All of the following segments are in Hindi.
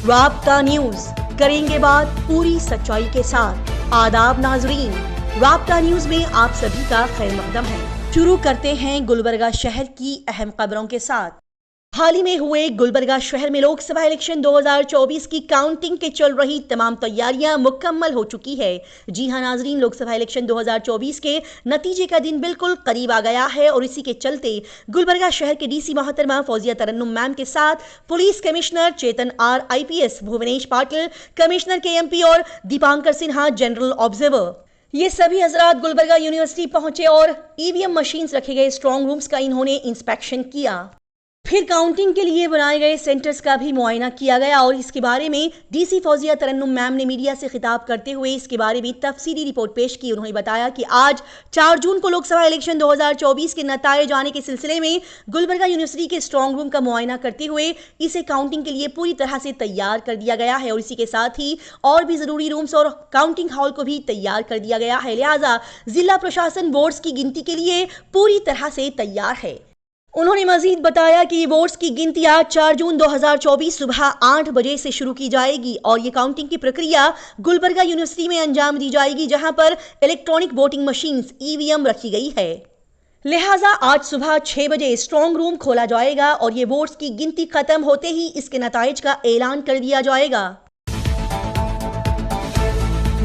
राब्ता न्यूज, करेंगे बात पूरी सच्चाई के साथ। आदाब नाजरीन, राब्ता न्यूज में आप सभी का खैर मकदम है। शुरू करते हैं गुलबर्गा शहर की अहम खबरों के साथ। हाल ही में हुए गुलबर्गा शहर में लोकसभा इलेक्शन 2024 की काउंटिंग के चल रही तमाम तैयारियां मुकम्मल हो चुकी है। जी हां नाजरीन, लोकसभा इलेक्शन 2024 के नतीजे का दिन बिल्कुल करीब आ गया है और इसी के चलते गुलबर्गा शहर के डीसी मोहतरमा फौजिया तरन्नुम मैम के साथ police commissioner Chetan R IPS, Bhuvanesh Patil commissioner KMP और दीपांकर सिन्हा जनरल ऑब्जर्वर, ये सभी हजरात गुलबर्गा यूनिवर्सिटी पहुंचे और EVM मशीन्स रखे गए स्ट्रॉन्ग रूम्स का इन्होंने इंस्पेक्शन किया। फिर काउंटिंग के लिए बनाए गए सेंटर्स का भी मुआयना किया गया और इसके बारे में डीसी फौजिया तरन्नुम मैम ने मीडिया से खिताब करते हुए इसके बारे में तफसीली रिपोर्ट पेश की। उन्होंने बताया कि आज 4 जून को लोकसभा इलेक्शन 2024 के नतायज आने के सिलसिले में गुलबर्गा यूनिवर्सिटी के स्ट्रॉन्ग रूम का मुआयना करते हुए इसे काउंटिंग के लिए पूरी तरह से तैयार कर दिया गया है और इसी के साथ ही और भी जरूरी रूम्स और काउंटिंग हॉल को भी तैयार कर दिया गया है। लिहाजा जिला प्रशासन वोट्स की गिनती के लिए पूरी तरह से तैयार है। उन्होंने मजीद बताया कि ये वोट्स की गिनती आज 4 जून 2024 सुबह 8 बजे से शुरू की जाएगी और ये काउंटिंग की प्रक्रिया गुलबर्गा यूनिवर्सिटी में अंजाम दी जाएगी, जहां पर इलेक्ट्रॉनिक वोटिंग मशीन्स EVM रखी गई है। लिहाजा आज सुबह 6 बजे स्ट्रॉन्ग रूम खोला जाएगा और ये वोट्स की गिनती खत्म होते ही इसके नताइज का ऐलान कर दिया जाएगा।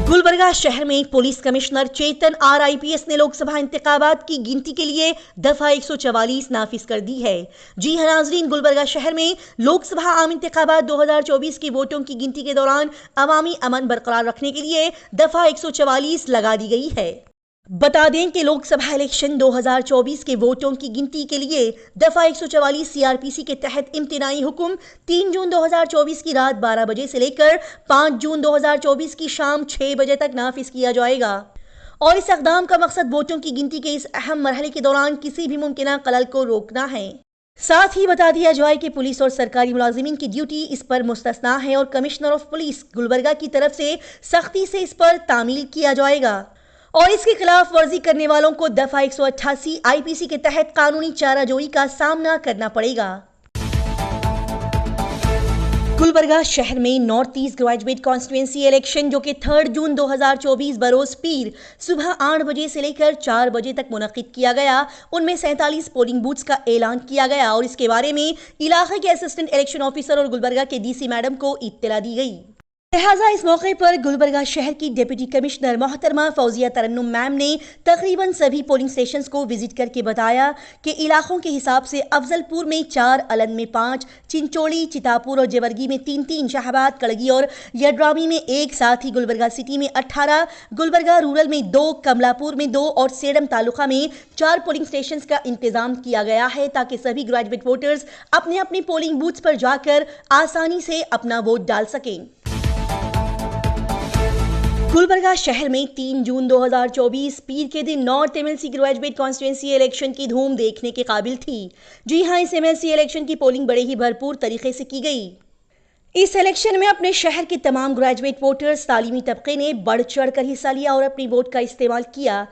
गुलबर्गा शहर में police commissioner Chetan R IPS ने लोकसभा इंतखाबात की गिनती के लिए दफा 144 नाफिज कर दी है। जी हां नाजरीन, गुलबर्गा शहर में लोकसभा आम इंतखाबात 2024 की वोटों की गिनती के दौरान अवामी अमन बरकरार रखने के लिए दफा 144 लगा दी गई है। बता दें कि लोकसभा इलेक्शन 2024 के वोटों की गिनती के लिए दफा 144 CRPC के तहत इम्तिनाई हुक्म 3 जून 2024 की रात 12 बजे से लेकर 5 जून 2024 की शाम 6 बजे तक नाफिज किया जाएगा और इस इक़दाम का मकसद वोटों की गिनती के इस अहम मरहले के दौरान किसी भी मुमकिन खलल को रोकना है। साथ ही बता दिया जाए कि पुलिस और सरकारी मुलाजिमीन की ड्यूटी इस पर मुस्तस्ना है और कमिश्नर ऑफ पुलिस गुलबर्गा की तरफ से सख्ती से इस पर तामील किया जाएगा और इसके खिलाफ वर्जी करने वालों को दफा 188 IPC के तहत कानूनी चाराजोई का सामना करना पड़ेगा। गुलबर्गा शहर में north east graduate constituency election जो कि 3 जून 2024 बरोज पीर सुबह 8 बजे से लेकर 4 बजे तक मुनक्किद किया गया। उनमें 47 पोलिंग बूथ्स का ऐलान किया गया और इसके बारे में इलाके के असिस्टेंट इलेक्शन ऑफिसर और गुलबर्गा के DC मैडम को इत्तला दी गई। लिहाजा इस मौके पर गुलबर्गा शहर की डिप्टी कमिश्नर मोहतरमा फौजिया तरन्नुम मैम ने तकरीबन सभी पोलिंग स्टेशंस को विजिट करके बताया कि इलाकों के हिसाब से अफजलपुर में 4, अलन में 5, चिंचोली, चितापुर और जेवर्गी में 3-3, शाहबाद, कड़गी और यड्रावी में 1, साथ ही गुलबर्गा सिटी में 18, गुलबर्गा रूरल में 2, कमलापुर में 2 और सेडम तालुका में 4 पोलिंग स्टेशंस का इंतजाम किया गया है ताकि सभी ग्रेजुएट वोटर्स अपने अपने पोलिंग बूथ्स पर जाकर आसानी से अपना वोट डाल सकें। गुलबर्गा शहर में 3 जून 2024 पीर के दिन north MLC graduate constituency election की धूम देखने के काबिल थी। जी हां, इस MLC इलेक्शन की पोलिंग बड़े ही भरपूर तरीके से की गई। इस इलेक्शन में अपने शहर के तमाम ग्रेजुएट वोटर्स तालीमी तबके ने बढ़ चढ़ कर हिस्सा लिया और अपनी वोट का इस्तेमाल किया।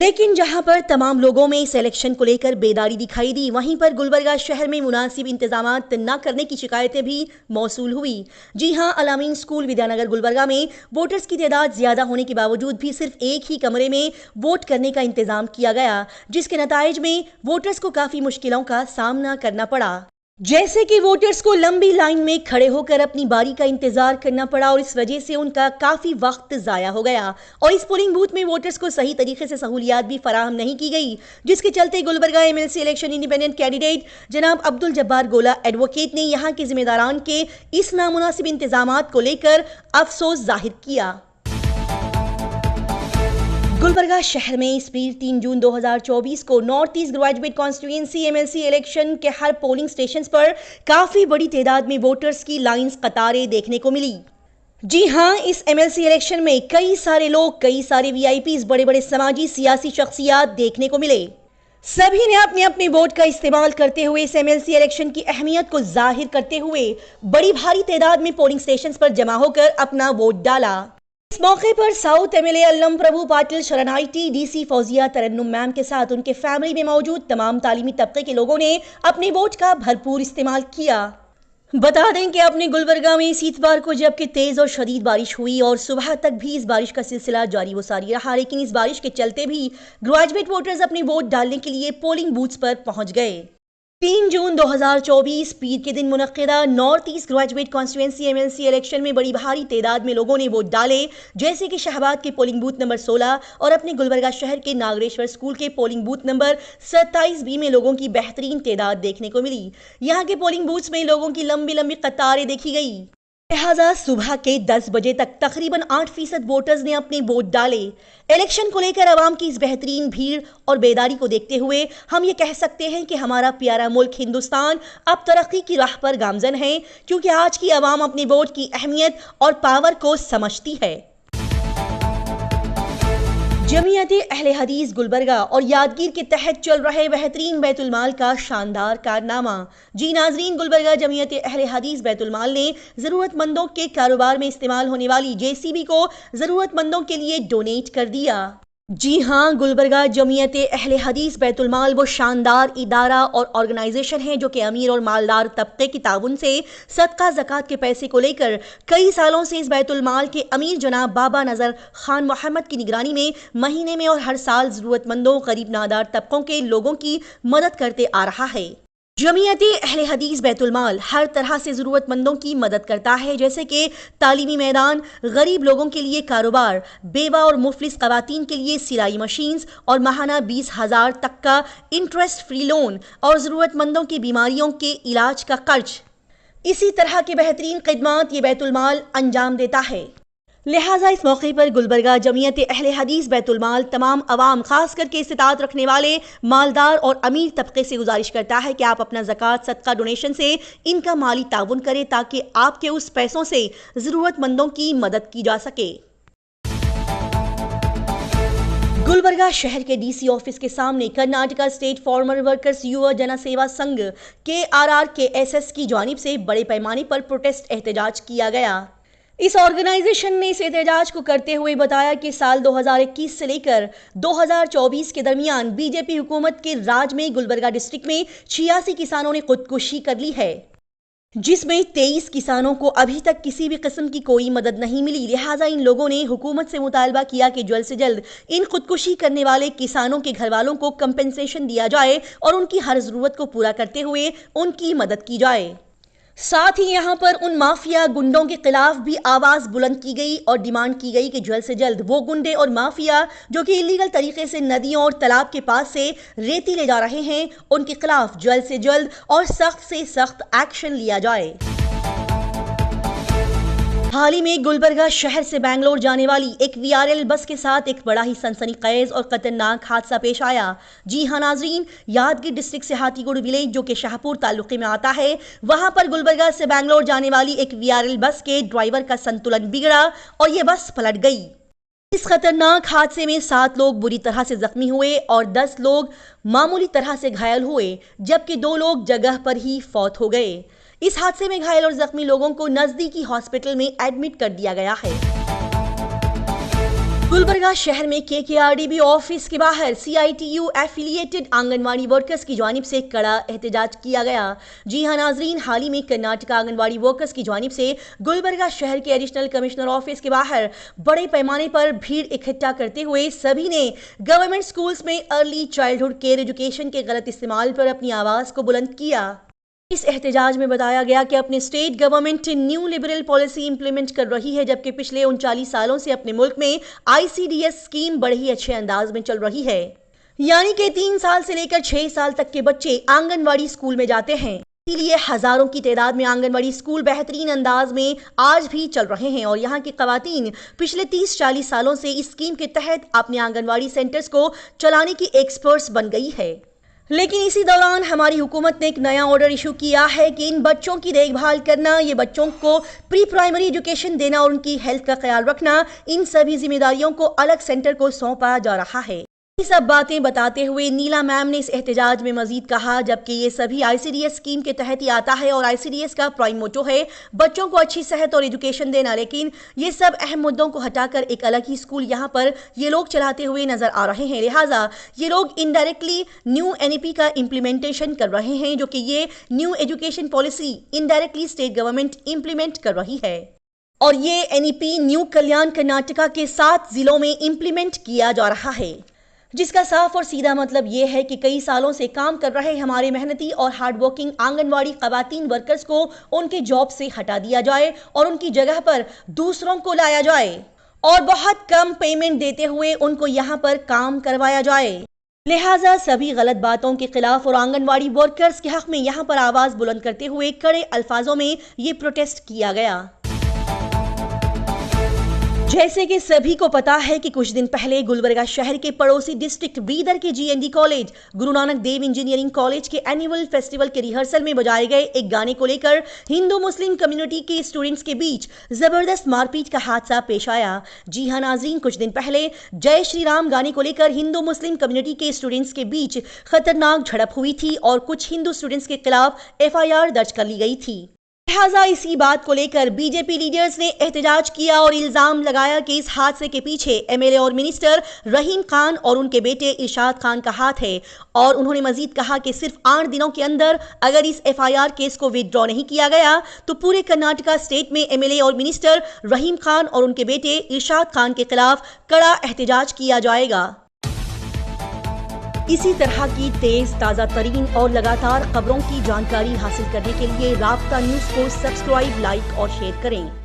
लेकिन जहां पर तमाम लोगों में इस इलेक्शन को लेकर बेदारी दिखाई दी, वहीं पर गुलबर्गा शहर में मुनासिब इंतजामात न करने की शिकायतें भी मौसूल हुई। जी हां, अलामीन स्कूल विद्यानगर गुलबर्गा में वोटर्स की तादाद ज्यादा होने के बावजूद भी सिर्फ एक ही कमरे में वोट करने का इंतजाम किया गया, जिसके नताइज में वोटर्स को काफी मुश्किलों का सामना करना पड़ा, जैसे कि वोटर्स को लंबी लाइन में खड़े होकर अपनी बारी का इंतजार करना पड़ा और इस वजह से उनका काफी वक्त जाया हो गया और इस पोलिंग बूथ में वोटर्स को सही तरीके से सहूलियात भी फराहम नहीं की गई, जिसके चलते Gulbarga MLC election independent candidate जनाब अब्दुल जब्बार गोला एडवोकेट ने यहां के जिम्मेदारान के इस नामुनासिब इंतजामात को लेकर अफसोस जाहिर किया। गुलबर्गा शहर में इस पीर 3 जून 2024 को north east graduate constituency MLC election के हर पोलिंग स्टेशंस पर काफी बड़ी तादाद में वोटर्स की लाइंस कतारें देखने को मिली। जी हां, इस MLC इलेक्शन में कई सारे लोग, कई सारे VIPs, बड़े बड़े समाजी सियासी शख्सियात देखने को मिले। सभी ने अपने अपने वोट का इस्तेमाल करते हुए इस MLC इलेक्शन की अहमियत को जाहिर करते हुए बड़ी भारी तादाद में पोलिंग स्टेशंस पर जमा होकर अपना वोट डाला। इस मौके पर साउथ MLA अल्लम प्रभु पाटिल शरणाइटी DC फौजिया तरन्नुम मैम के साथ उनके फैमिली में मौजूद तमाम तालीमी तबके के लोगों ने अपने वोट का भरपूर इस्तेमाल किया। बता दें कि अपने गुलबर्गा में इस इतवार को जबकि तेज और शदीद बारिश हुई और सुबह तक भी इस बारिश का सिलसिला जारी व सारी रहा, लेकिन इस बारिश के चलते भी ग्रेजुएट वोटर्स अपने वोट डालने के लिए पोलिंग बूथ्स पर पहुंच गए। 3 जून 2024 पीर के दिन मुनक्किदा north east graduate constituency MLC election में बड़ी भारी तादाद में लोगों ने वोट डाले, जैसे कि शहबाद के पोलिंग बूथ नंबर 16 और अपने गुलबर्गा शहर के नागरेश्वर स्कूल के पोलिंग बूथ नंबर 27 बी में लोगों की बेहतरीन तादाद देखने को मिली। यहाँ के पोलिंग बूथ्स में लोगों की लंबी लंबी कतारें देखी गई। लिहाजा सुबह के 10 बजे तक तकरीबन 8% वोटर्स ने अपने वोट डाले। इलेक्शन को लेकर आवाम की इस बेहतरीन भीड़ और बेदारी को देखते हुए हम ये कह सकते हैं कि हमारा प्यारा मुल्क हिंदुस्तान अब तरक्की की राह पर गामजन है, क्योंकि आज की आवाम अपने वोट की अहमियत और पावर को समझती है। जमीयते अहले हदीस गुलबर्गा और यादगीर के तहत चल रहे बेहतरीन बैतुल माल का शानदार कारनामा। जी नाजरीन, गुलबर्गा जमीयते अहले हदीस बैतुल माल ने ज़रूरतमंदों के कारोबार में इस्तेमाल होने वाली जेसीबी को ज़रूरतमंदों के लिए डोनेट कर दिया। जी हाँ, गुलबर्गा जमीयते अहले हदीस बैतुल माल वो शानदार इदारा और ऑर्गेनाइजेशन है जो कि अमीर और मालदार तबके की ताउन से सदका ज़कात के पैसे को लेकर कई सालों से इस बैतुल माल के अमीर जनाब बाबा नज़र खान मोहम्मद की निगरानी में महीने में और हर साल ज़रूरतमंदों, गरीब नादार तबकों के लोगों की मदद करते आ रहा है। जमीयते अहले हदीस बैतुल माल हर तरह से ज़रूरतमंदों की मदद करता है, जैसे कि तालीमी मैदान, गरीब लोगों के लिए कारोबार, बेवा और मुफलिस ख़वातीन के लिए सिलाई मशीन्स और माहाना 20,000 तक का इंटरेस्ट फ्री लोन और ज़रूरतमंदों की बीमारियों के इलाज का कर्ज। इसी तरह के बेहतरीन खिदमात ये बैतुल माल अंजाम देता है। लिहाजा इस मौके पर गुलबर्गा जमीयत अहले हदीस बैतुल माल तमाम अवाम, खास करके इस्तिताअत रखने वाले मालदार और अमीर तबके से गुजारिश करता है कि आप अपना ज़कात सदका डोनेशन से इनका माली ताउन करें, ताकि आपके उस पैसों से ज़रूरतमंदों की मदद की जा सके। गुलबर्गा शहर के डीसी ऑफिस के सामने कर्नाटका स्टेट फार्मर वर्कर्स युवा जन सेवा संघ KRRKSS की जानिब से बड़े पैमाने पर प्रोटेस्ट एहतजाज किया गया। इस ऑर्गेनाइजेशन ने इस एहतजाज को करते हुए बताया कि साल 2021 से लेकर 2024 के दरमियान बीजेपी हुकूमत के राज में गुलबर्गा डिस्ट्रिक्ट में 86 किसानों ने खुदकुशी कर ली है, जिसमें 23 किसानों को अभी तक किसी भी किस्म की कोई मदद नहीं मिली। लिहाजा इन लोगों ने हुकूमत से मुतालबा किया कि जल्द से जल्द इन खुदकुशी करने वाले किसानों के घर वालों को कंपेंसेशन दिया जाए और उनकी हर ज़रूरत को पूरा करते हुए उनकी मदद की जाए। साथ ही यहां पर उन माफिया गुंडों के खिलाफ भी आवाज बुलंद की गई और डिमांड की गई कि जल्द से जल्द वो गुंडे और माफिया जो कि इलीगल तरीके से नदियों और तालाब के पास से रेती ले जा रहे हैं, उनके खिलाफ जल्द से जल्द और सख्त से सख्त एक्शन लिया जाए। हाल ही में गुलबर्गा शहर से बेंगलोर जाने वाली एक VRL बस के साथ एक बड़ा ही सनसनीखेज और खतरनाक हादसा पेश आया। जी हाँ नाजरीन, यादगीर डिस्ट्रिक्ट से हाथीगुड़ विलेज जो कि शाहपुर तालुके में आता है, वहां पर गुलबर्गा से बेंगलोर जाने वाली एक VRL बस के ड्राइवर का संतुलन बिगड़ा और ये बस पलट गई। इस खतरनाक हादसे में 7 लोग बुरी तरह से जख्मी हुए और 10 लोग मामूली तरह से घायल हुए, जबकि 2 लोग जगह पर ही फौत हो गए। इस हादसे में घायल और जख्मी लोगों को नजदीकी हॉस्पिटल में एडमिट कर दिया गया है। गुलबर्गा शहर में KKRDB ऑफिस के बाहर CITU एफिलिएटेड आंगनवाड़ी वर्कर्स की जानिब से कड़ा एहतजाज किया गया। जी हाँ नाजरीन, हाल ही में कर्नाटका आंगनवाड़ी वर्कर्स की जानिब से गुलबर्गा शहर के एडिशनल कमिश्नर ऑफिस के बाहर बड़े पैमाने पर भीड़ इकट्ठा करते हुए सभी ने गवर्नमेंट स्कूल्स में अर्ली चाइल्डहुड केयर एजुकेशन के गलत इस्तेमाल पर अपनी आवाज को बुलंद किया। इस एहतजाज में बताया गया कि अपने state government new liberal policy implement कर रही है, जबकि पिछले 39 सालों से अपने मुल्क में ICDS स्कीम बड़े ही अच्छे अंदाज में चल रही है, यानी कि 3 साल से लेकर 6 साल तक के बच्चे आंगनवाड़ी स्कूल में जाते हैं। इसीलिए हजारों की तादाद में आंगनवाड़ी स्कूल बेहतरीन अंदाज में आज भी चल रहे हैं और यहाँ की खवातीन पिछले 30-40 सालों से इस स्कीम के तहत अपने आंगनवाड़ी सेंटर्स को चलाने की एक्सपर्ट्स बन गई है। लेकिन इसी दौरान हमारी हुकूमत ने एक नया ऑर्डर इशू किया है कि इन बच्चों की देखभाल करना, ये बच्चों को प्री प्राइमरी एजुकेशन देना और उनकी हेल्थ का ख्याल रखना, इन सभी जिम्मेदारियों को अलग सेंटर को सौंपा जा रहा है। ये सब बातें बताते हुए नीला मैम ने इस एहतजाज में मजीद कहा, जबकि ये सभी आईसीडीएस स्कीम के तहत ही आता है और आईसीडीएस का प्राइम मोटो है बच्चों को अच्छी सेहत और एजुकेशन देना, लेकिन ये सब अहम मुद्दों को हटाकर एक अलग ही स्कूल यहाँ पर ये लोग चलाते हुए नजर आ रहे हैं। लिहाजा ये लोग इनडायरेक्टली न्यू एनईपी का इम्प्लीमेंटेशन कर रहे हैं, जो कि ये new education policy indirectly state government implement कर रही है और ये एनईपी न्यू कल्याण कर्नाटका के 7 जिलों में इम्प्लीमेंट किया जा रहा है, जिसका साफ और सीधा मतलब यह है कि कई सालों से काम कर रहे हमारे मेहनती और हार्डवर्किंग आंगनवाड़ी खवातीन वर्कर्स को उनके जॉब से हटा दिया जाए और उनकी जगह पर दूसरों को लाया जाए और बहुत कम पेमेंट देते हुए उनको यहां पर काम करवाया जाए। लिहाजा सभी गलत बातों के खिलाफ और आंगनवाड़ी वर्कर्स के हक में यहां पर आवाज बुलंद करते हुए कड़े अल्फाजों में ये प्रोटेस्ट किया गया। जैसे कि सभी को पता है कि कुछ दिन पहले गुलबर्गा शहर के पड़ोसी डिस्ट्रिक्ट बीदर के GND college Guru Nanak Dev engineering college के एनुअल फेस्टिवल के रिहर्सल में बजाए गए एक गाने को लेकर हिंदू मुस्लिम कम्युनिटी के स्टूडेंट्स के बीच जबरदस्त मारपीट का हादसा पेश आया। जी हां नाज़रीन, कुछ दिन पहले जय श्री राम गाने को लेकर हिंदू मुस्लिम कम्युनिटी के स्टूडेंट्स के बीच खतरनाक झड़प हुई थी और कुछ हिंदू स्टूडेंट्स के खिलाफ एफआईआर दर्ज कर ली गई थी। लिहाजा इसी बात को लेकर बीजेपी लीडर्स ने एहतजाज किया और इल्जाम लगाया कि इस हादसे के पीछे एमएलए और मिनिस्टर रहीम खान और उनके बेटे इरशाद खान का हाथ है और उन्होंने मजीद कहा कि सिर्फ 8 दिनों के अंदर अगर इस एफआईआर केस को विथड्रॉ नहीं किया गया तो पूरे कर्नाटका स्टेट में एमएलए और मिनिस्टर रहीम खान और उनके बेटे इरशाद खान के खिलाफ कड़ा एहतजाज किया जाएगा। इसी तरह की तेज ताज़ा तरीन और लगातार खबरों की जानकारी हासिल करने के लिए राब्ता न्यूज़ को सब्सक्राइब, लाइक और शेयर करें।